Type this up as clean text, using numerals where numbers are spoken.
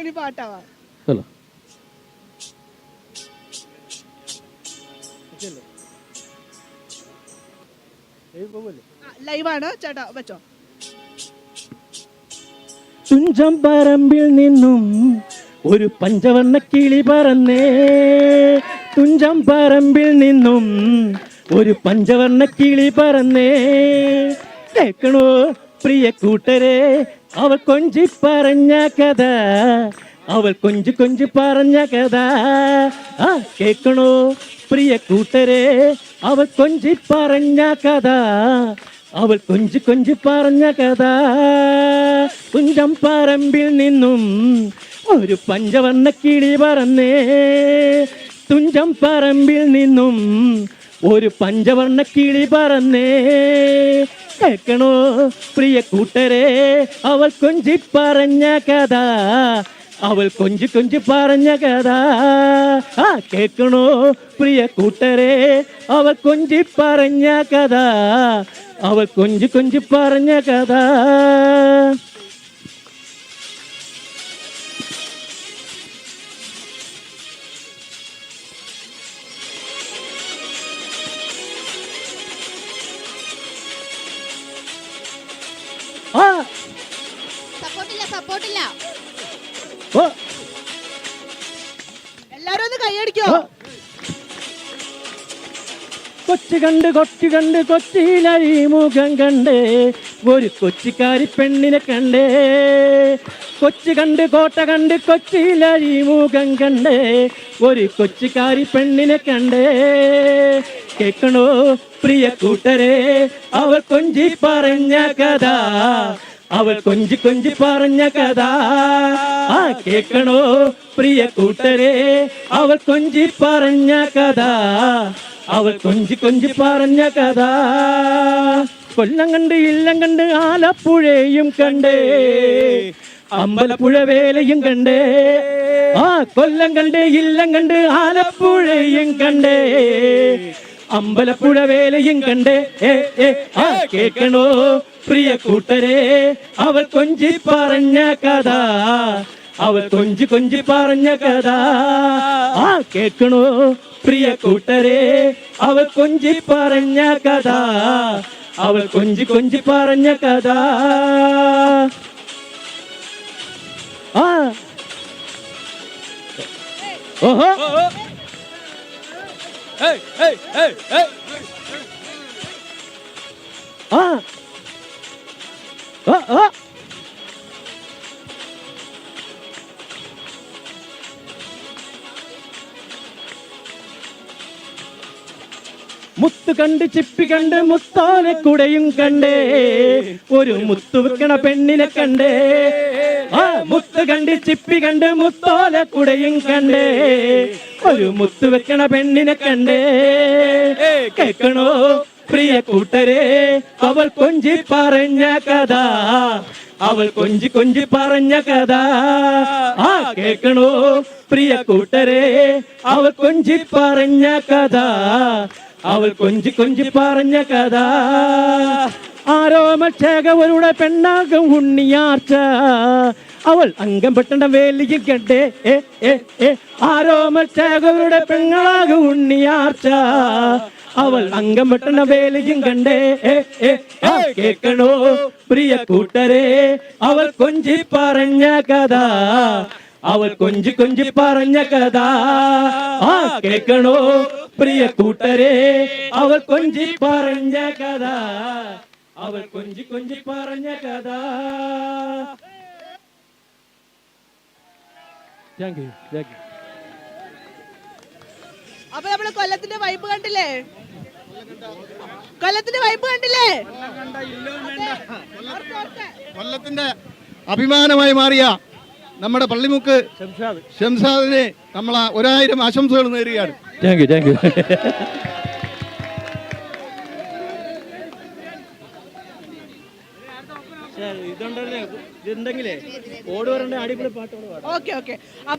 ഇനി പാട്ടാവാ. ഹലോ ലൈവാണ് ചേട്ടാ, വെച്ചോ. തുഞ്ചം പറമ്പിൽ നിന്നും ഒരു പഞ്ചവർണ്ണ കിളി പറന്നേ, തുഞ്ചം പറമ്പിൽ നിന്നും ഒരു പഞ്ചവർണ്ണ കിളി പറന്നേ. കേൾക്കണോ പ്രിയ കൂട്ടരെ അവൾ കൊഞ്ചി പറഞ്ഞ കഥ, അവൾ കൊഞ്ചി കൊഞ്ചി പറഞ്ഞ കഥ. ആ കേൾക്കണോ പ്രിയ കൂട്ടരെ അവൾ കൊഞ്ചി പറഞ്ഞ കഥ, അവൾ കൊഞ്ചി കൊഞ്ചി പറഞ്ഞ കഥ. തുഞ്ചം പറമ്പിൽ നിന്നും ഒരു പഞ്ചവർണ്ണ കിളി പറന്നേ, തുഞ്ചം പറമ്പിൽ നിന്നും ഒരു പഞ്ചവർണ്ണ കിളി പറന്നേ. കേൾക്കണോ പ്രിയ കൂട്ടരെ അവൾ കൊഞ്ചി പറഞ്ഞ കഥ, അവൾ കൊഞ്ചി കൊഞ്ചി പറഞ്ഞ കഥ. ആ കേൾക്കണോ പ്രിയ കൂട്ടരെ അവൾ കൊഞ്ചി പറഞ്ഞ കഥ, അവൾ കൊഞ്ചി കൊഞ്ചി പറഞ്ഞ കഥ. ആ സപ്പോർട്ടില്ല. ഓ എല്ലാരും ഒന്ന് കൈയടിക്കോ. കൊച്ചു കണ്ട് കൊച്ചു കണ്ട് കൊച്ചിയിലി മുഖം കണ്ടേ, ഒരു കൊച്ചിക്കാരി പെണ്ണിനെ കണ്ടേ. കൊച്ചു കണ്ട് കോട്ട കണ്ട് കൊച്ചിയിലി മുഖം കണ്ടേ, ഒരു കൊച്ചിക്കാരി പെണ്ണിനെ കണ്ടേ. കേൾക്കണോ പ്രിയ കൂട്ടരെ അവൾ കൊഞ്ചി പറഞ്ഞ കഥ, അവൾ കൊഞ്ചി കൊഞ്ചി പറഞ്ഞ കഥ. ആ കേൾക്കണോ പ്രിയ കൂട്ടരെ അവൾ കൊഞ്ചി പറഞ്ഞ കഥ, അവൾ കൊഞ്ചി കൊഞ്ചി പറഞ്ഞ കഥ. കൊല്ലം കണ്ട് ഇല്ലം കണ്ട് ആലപ്പുഴയും കണ്ടേ, അമ്പലപ്പുഴ വേലയും കണ്ടേ. ആ കൊല്ലം കണ്ട് ഇല്ലം കണ്ട് ആലപ്പുഴയും കണ്ടേ, അമ്പലപ്പുഴ വേലയും കണ്ടേ. ആ കേൾക്കണോ പ്രിയ കൂട്ടരെ അവൾ കൊഞ്ചി പറഞ്ഞ കഥ, അവൾ കൊഞ്ചി കൊഞ്ചി പറഞ്ഞ കഥ. ആ കേൾക്കണോ പ്രിയ കൂട്ടരെ അവൾ കൊഞ്ചി പറഞ്ഞ കഥ, അവൾ കൊഞ്ചി കൊഞ്ചി പറഞ്ഞ കഥ. ആ ഓഹോ ആ ആ മുത്ത് കണ്ട് ചിപ്പി കണ്ട് മുത്തോനെ കുടയും കണ്ടേ, ഒരു മുത്തു വെക്കണ പെണ്ണിനെ കണ്ടേ. ആ മുത്ത് കണ്ട് ചിപ്പി കണ്ട് മുത്തോനെ കുടയും കണ്ടേ, ഒരു മുത്തു വെക്കണ പെണ്ണിനെ കണ്ടേ. കേൾക്കണോ പ്രിയ കൂട്ടരെ അവൾ കൊഞ്ചി പറഞ്ഞ കഥ, അവൾ കൊഞ്ചി കൊഞ്ചി പറഞ്ഞ കഥ. ആ കേൾക്കണോ പ്രിയ കൂട്ടരെ അവൾ കൊഞ്ചി പറഞ്ഞ കഥ, അവൾ കൊഞ്ചി കൊഞ്ചി പറഞ്ഞ കഥ. ആരോമക്ഷേകവരുടെ പെണ്ണാകും ഉണ്ണിയാർച്ച, അവൾ അംഗം പെട്ടണ്ട വേലിയും കണ്ടേ. ആരോമക്ഷേകവരുടെ പെങ്ങളാകും ഉണ്ണിയാർച്ച, അവൾ അംഗം പെട്ടണ വേലയും കണ്ടേ. കേൾക്കണോ പ്രിയ കൂട്ടരെ അവൾ കൊഞ്ചി പറഞ്ഞ കഥ, അവൾ കൊഞ്ചി കൊഞ്ചി പറഞ്ഞ കഥ. ആ കേൾക്കണോ പ്രിയ കൂട്ടരെ അവൾ കൊഞ്ചി പറഞ്ഞ കഥ, അവൾ കൊഞ്ചി കൊഞ്ചി പറഞ്ഞ കഥ. Thank you, thank U. അപ്പൊ നമ്മള് കൊല്ലത്തിന്റെ വൈബ് കണ്ടില്ലേ, കൊല്ലത്തിന്റെ വൈബ് കണ്ടില്ലേ. കൊല്ലത്തിന്റെ അഭിമാനമായി മാറിയ നമ്മുടെ പള്ളിമുക്ക് ഷംസാദിനെ നമ്മൾ 1000 ആശംസകൾ നേരുകയാണ്. Thank you, thank you. ഇതുണ്ടെങ്കിലേ ഓട് വരണ്ട അടിപൊളി പാട്ടോട് പാടാം. ഓക്കെ. അപ്പൊ